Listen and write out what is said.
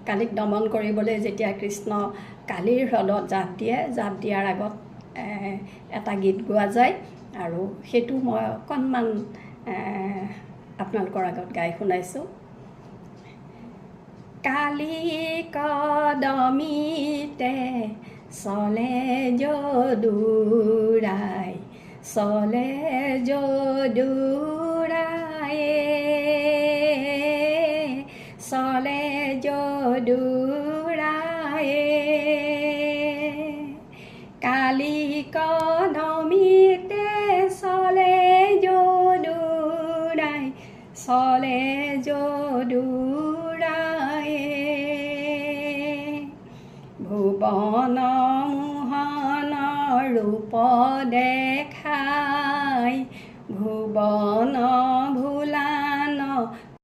কালিক দমন কৰিবলৈ যেতিয়া কৃষ্ণ কালিৰ হ্ৰদত জাপ দিয়াৰ আগত এটা গীত গোৱা যায় আৰু সেইটো মই অকণমান আপোনালোকৰ আগত গাই শুনাইছোঁ। কালি কদমিতে চলে যদুৰাই চলে যদুৰায়ে কালি কদমিতে চলে যদুৰায়ে ভুৱন মোহন ৰূপ দেখাই ভুৱন